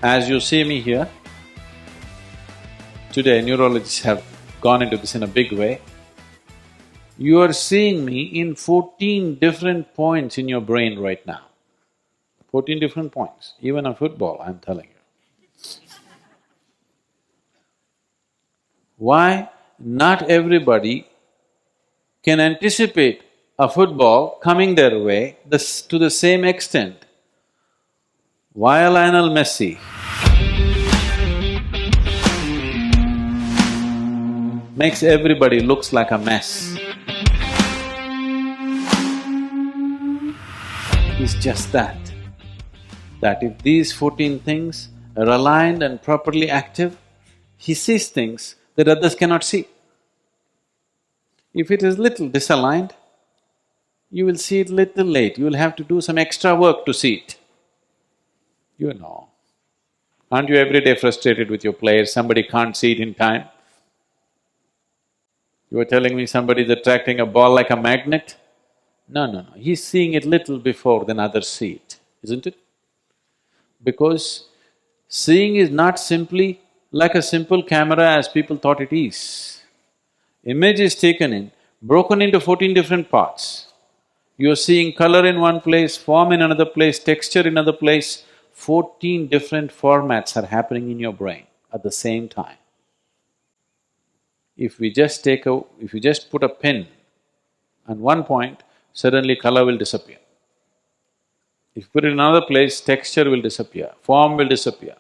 As you see me here, today neurologists have gone into this in a big way. You are seeing me in 14 different points in your brain right now. 14 different points, even a football, I'm telling you. Why? Not everybody can anticipate a football coming their way to the same extent. Why Lionel Messi makes everybody looks like a mess. It's just that if these 14 things are aligned and properly active, he sees things that others cannot see. If it is little disaligned, you will see it little late, you will have to do some extra work to see it. You know. Aren't you every day frustrated with your players, somebody can't see it in time? You were telling me somebody's attracting a ball like a magnet? No, he's seeing it little before than others see it, isn't it? Because seeing is not simply like a simple camera as people thought it is. Image is taken in, broken into 14 different parts. You're seeing color in one place, form in another place, texture in another place. 14 different formats are happening in your brain at the same time. If you just put a pin on one point, suddenly color will disappear. If you put it in another place, texture will disappear, form will disappear.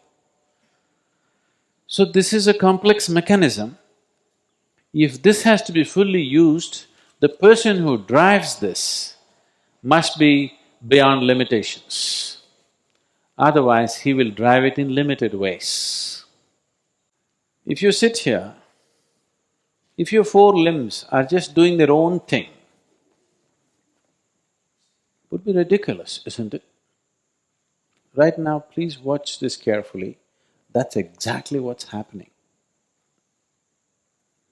So this is a complex mechanism. If this has to be fully used, the person who drives this must be beyond limitations. Otherwise, he will drive it in limited ways. If you sit here, if your four limbs are just doing their own thing, it would be ridiculous, isn't it? Right now, please watch this carefully. That's exactly what's happening.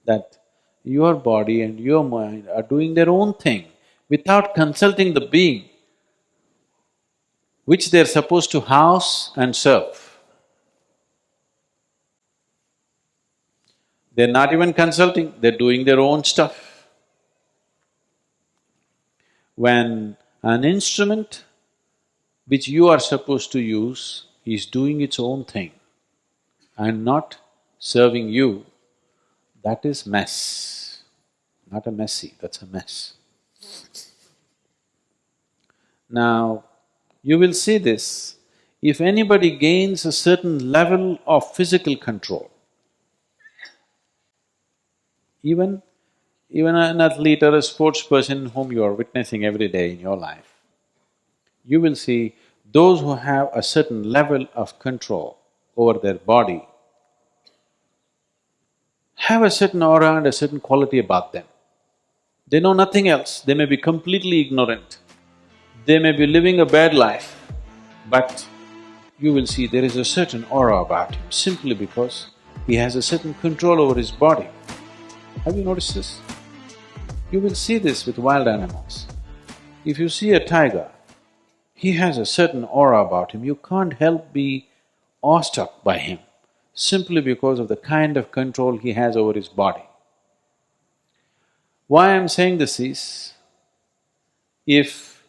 That your body and your mind are doing their own thing without consulting the being which they're supposed to house and serve. They're not even consulting, they're doing their own stuff. When an instrument which you are supposed to use is doing its own thing and not serving you, that is mess. Not a Messi, that's a mess. Now, you will see this, if anybody gains a certain level of physical control, even an athlete or a sports person whom you are witnessing every day in your life, you will see those who have a certain level of control over their body have a certain aura and a certain quality about them. They know nothing else, they may be completely ignorant, they may be living a bad life, but you will see there is a certain aura about him simply because he has a certain control over his body. Have you noticed this? You will see this with wild animals. If you see a tiger, he has a certain aura about him, you can't help be awestruck by him simply because of the kind of control he has over his body. Why I'm saying this is, if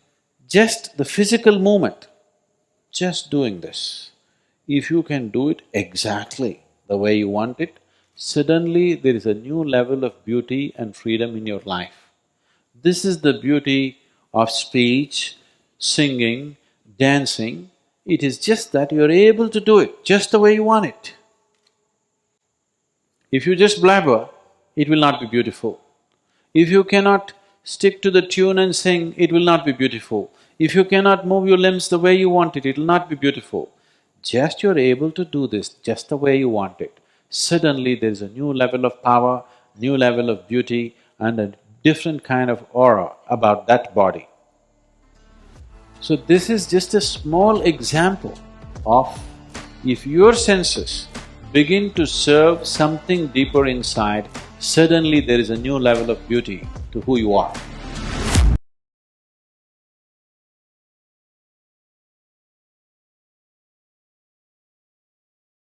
just the physical movement, just doing this, if you can do it exactly the way you want it, suddenly there is a new level of beauty and freedom in your life. This is the beauty of speech, singing, dancing. It is just that you're able to do it just the way you want it. If you just blabber, it will not be beautiful. If you cannot stick to the tune and sing, it will not be beautiful. If you cannot move your limbs the way you want it, it will not be beautiful. Just you're able to do this just the way you want it, suddenly there is a new level of power, new level of beauty and a different kind of aura about that body. So this is just a small example of if your senses begin to serve something deeper inside, suddenly there is a new level of beauty to who you are.